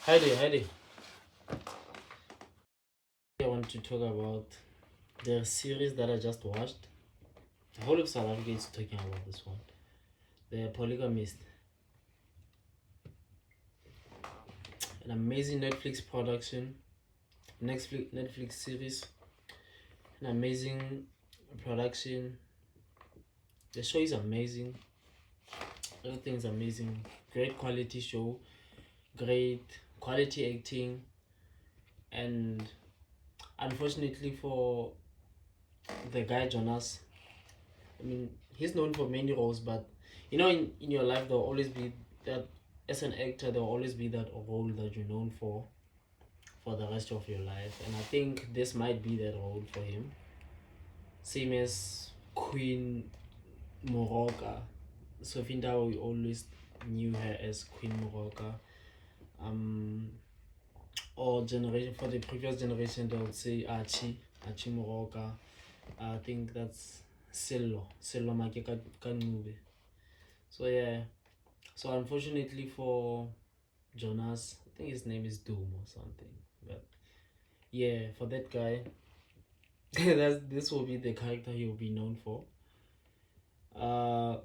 Hi there, hi there. I want to talk about the series that I just watched. The whole of South Africa is talking about this one. The Polygamist. An amazing Netflix production, Netflix series, an amazing production. The show is amazing. Everything is amazing. Great quality show, great quality acting, and unfortunately for the guy Jonas, I mean, he's known for many roles, but in your life, there'll always be that, as an actor, there'll always be that role that you're known for the rest of your life. And I think this might be that role for him. Same as Queen Moroka. Sofinda, we always knew her as Queen Moroka. Or generation, for the previous generation, they would say Archie Moroka. I think that's Sello Make Kanube. So yeah. So unfortunately for Jonas, I think his name is Doom or something. But yeah, for that guy, this will be the character he will be known for. I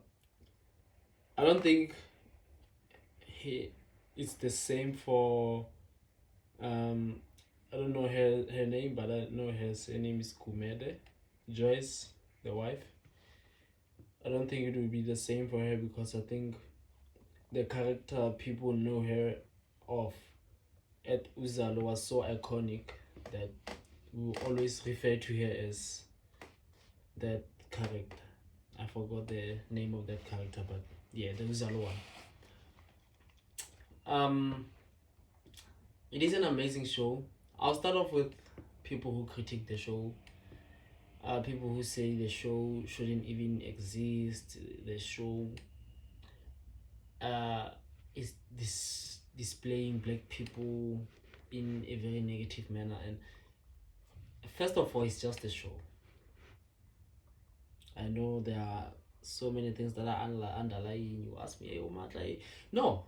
don't think it's the same for I don't know her name, but I know her name is Kumede. Joyce, the wife. I don't think it will be the same for her because I think the character people know her of at Uzalo was so iconic that we will always refer to her as that character. I forgot the name of that character, but yeah, the Uzalo one. It is an amazing show. I'll start off with people who critique the show. People who say the show shouldn't even exist. The show is displaying black people in a very negative manner. And first of all, it's just a show. I know there are so many things that are underlying. You ask me, hey, Omar, no.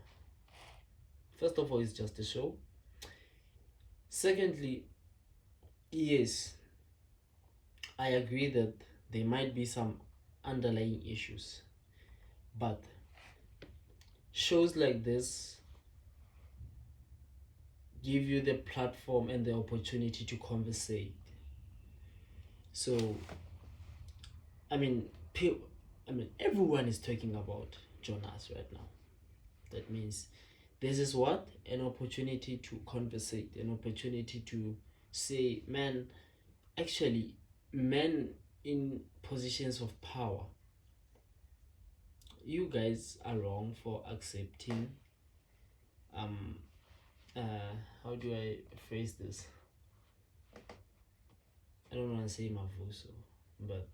First of all, it's just a show. Secondly, yes, I agree that there might be some underlying issues, but shows like this give you the platform and the opportunity to conversate. So, I mean, everyone is talking about Jonas right now. That means this is what? An opportunity to conversate, an opportunity to say, man, actually, men in positions of power, you guys are wrong for accepting how do I phrase this? I don't want to say mavuso, but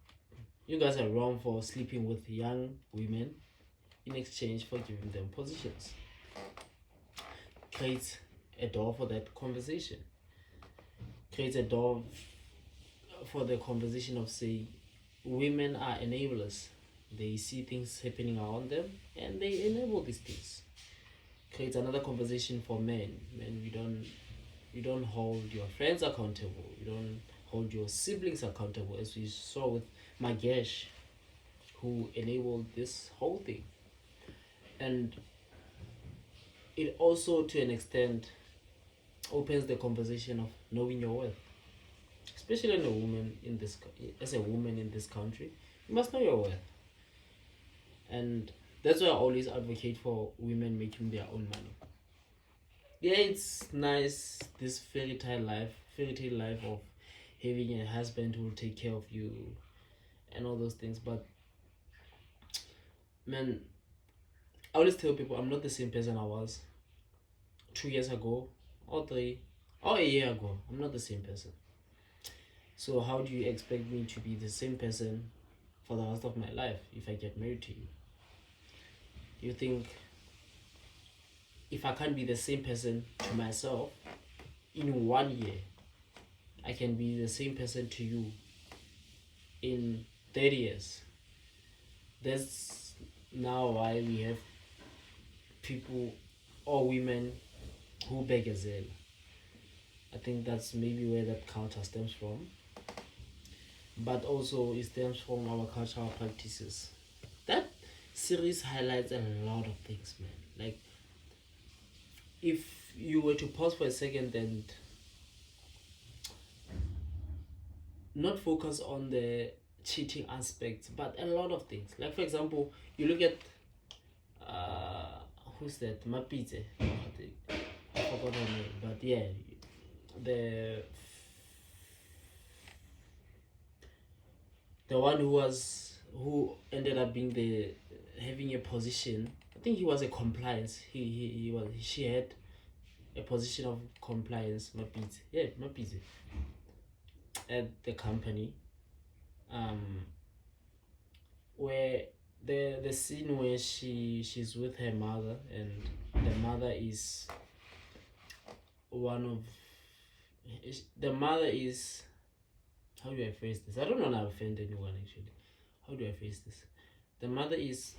you guys are wrong for sleeping with young women in exchange for giving them positions. Creates a door for that conversation. Creates a door for the conversation of, say, women are enablers. They see things happening around them and they enable these things. Creates another conversation for men. Men, you don't hold your friends accountable. You don't hold your siblings accountable, as we saw with Magesh, who enabled this whole thing. And it also, to an extent, opens the conversation of knowing your worth, especially as a woman in this country. You must know your worth, and that's why I always advocate for women making their own money. Yeah, it's nice, this fairy tale life of having a husband who will take care of you and all those things, but man, I always tell people I'm not the same person I was 2 years ago, or three, or a year ago. I'm not the same person. So how do you expect me to be the same person for the rest of my life if I get married to you? You think if I can't be the same person to myself in 1 year, I can be the same person to you in 30 years? That's now why we have people or women Hubegezela. I think that's maybe where that culture stems from. But also it stems from our cultural practices. That series highlights a lot of things, man. Like, if you were to pause for a second and not focus on the cheating aspects, but a lot of things. Like, for example, you look at who's that? Mapite. I forgot her name, but yeah, the one who ended up being having a position. I think he was a compliance. She had a position of compliance. Mapite at the company. Where the scene where she's with her mother, and the mother is how do I phrase this? I don't want to offend anyone actually. How do I phrase this? The mother is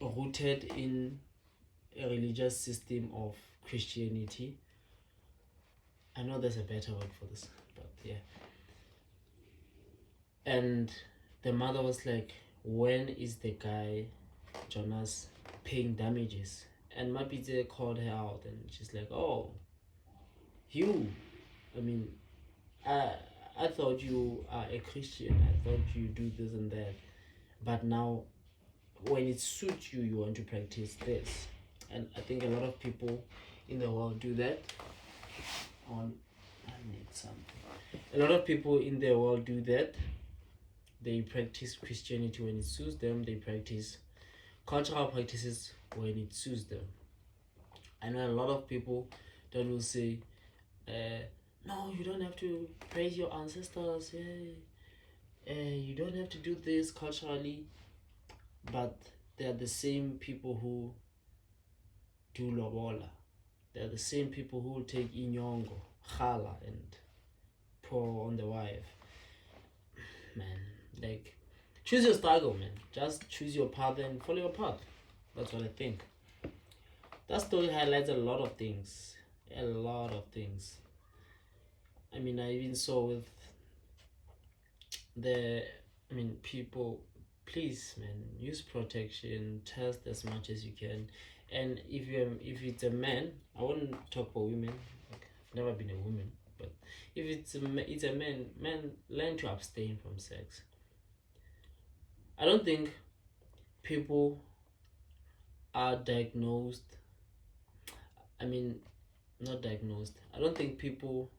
rooted in a religious system of Christianity. I know there's a better word for this, but yeah. And the mother was like, when is the guy, Jonas, paying damages? And Mapite called her out, and she's like, oh, I thought you are a Christian. I thought you do this and that. But now, when it suits you, you want to practice this. And I think a lot of people in the world do that. I need something. A lot of people in the world do that. They practice Christianity when it suits them. They practice cultural practices when it suits them. I know a lot of people that will say, no, you don't have to praise your ancestors. You don't have to do this culturally. But they're the same people who do lobola. They're the same people who take inyongo, khala, and pour on the wife. Man, like, choose your struggle, man. Just choose your path and follow your path. That's what I think. That story highlights a lot of things. A lot of things. I mean, I even saw with people, please, man, use protection, test as much as you can. And if it's a man, I wouldn't talk about women. Like, I've never been a woman, but if it's a man, learn to abstain from sex. I don't think people are diagnosed. Not diagnosed. I don't think people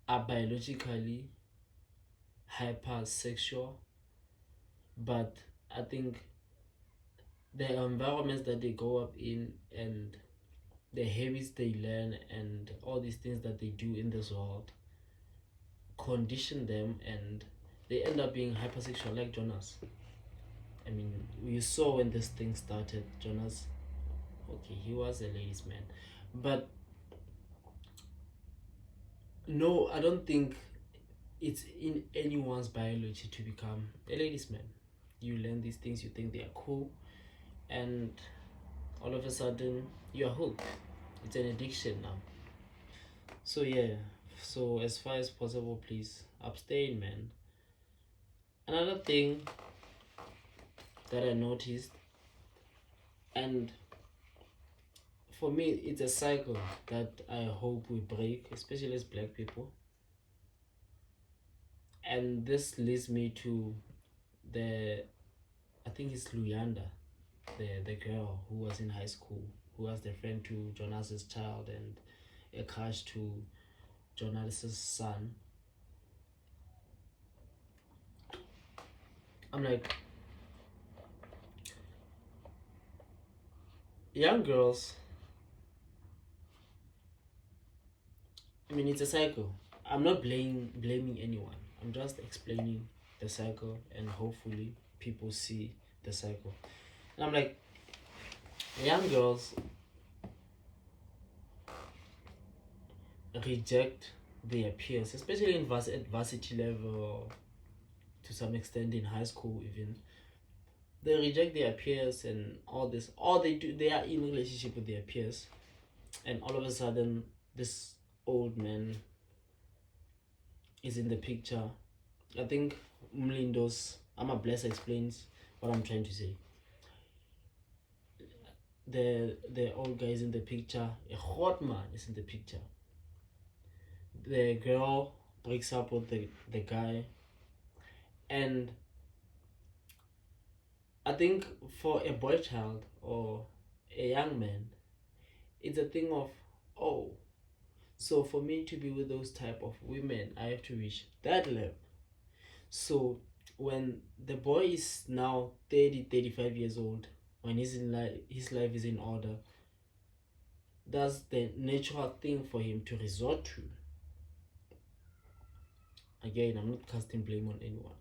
are biologically hypersexual, but I think the environments that they grow up in and the habits they learn and all these things that they do in this world condition them, and they end up being hypersexual, like Jonas. I mean, you saw when this thing started, Jonas, okay, he was a ladies' man, but no, I don't think it's in anyone's biology to become a ladies' man. You learn these things, you think they are cool, and all of a sudden you're hooked. It's an addiction now. So yeah, so as far as possible, please abstain, man. Another thing that I noticed, and for me it's a cycle that I hope we break, especially as black people. And this leads me to I think it's Luyanda, the girl who was in high school, who was the friend to Jonas's child and a crush to Jonas's son. I'm like, young girls, it's a cycle. I'm not blaming anyone. I'm just explaining the cycle, and hopefully people see the cycle. And I'm like, young girls reject their peers, especially in at varsity level, to some extent in high school even. they reject their peers and all this. Or they are in relationship with their peers, and all of a sudden this old man is in the picture. I think Mlindo's Ama Bless explains what I'm trying to say. The old guy is in the picture, a hot man is in the picture. The girl breaks up with the guy, and I think for a boy child or a young man, it's a thing of, oh, so for me to be with those type of women, I have to reach that level. So when the boy is now 30, 35 years old, when his life is in order, that's the natural thing for him to resort to. Again, I'm not casting blame on anyone.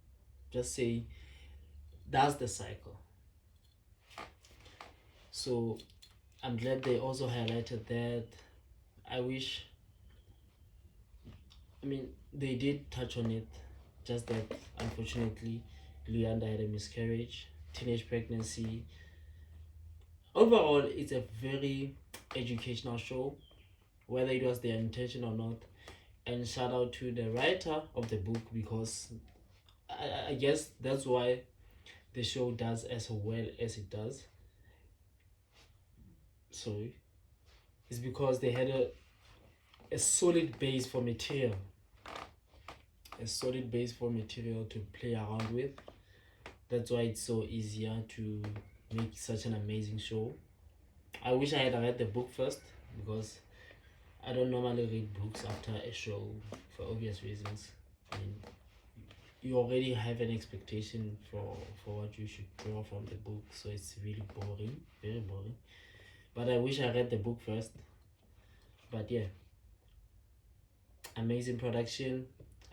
Just say that's the cycle. So I'm glad they also highlighted that. I mean, they did touch on it, just that unfortunately, Leander had a miscarriage, teenage pregnancy. Overall, it's a very educational show, whether it was their intention or not. And shout out to the writer of the book, because I guess that's why the show does as well as it does. So it's because they had a solid base for material. A solid base for material to play around with. That's why it's so easier to make such an amazing show. I wish I had read the book first, because I don't normally read books after a show for obvious reasons. I mean, you already have an expectation for what you should draw from the book, so it's really boring, very boring. But I wish I read the book first. But yeah, amazing production,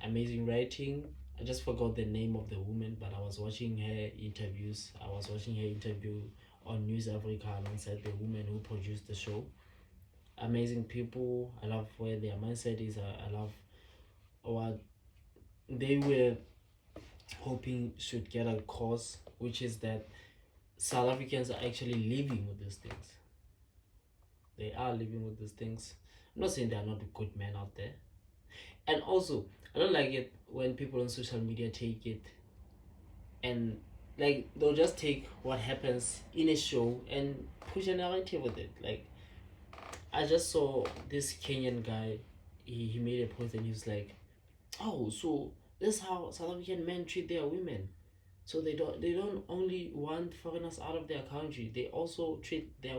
amazing writing. I just forgot the name of the woman, but I was watching her interviews. I was watching her interview on News Africa alongside the woman who produced the show. Amazing people. I love where their mindset is. I love what they were hoping should get across, which is that South Africans are actually living with these things. They are living with these things. I'm not saying there are not good men out there. And also, I don't like it when people on social media take it and like they'll just take what happens in a show and push a narrative with it. Like, I just saw this Kenyan guy, he made a post and he was like, oh, so this is how South African men treat their women. So they don't only want foreigners out of their country, they also treat their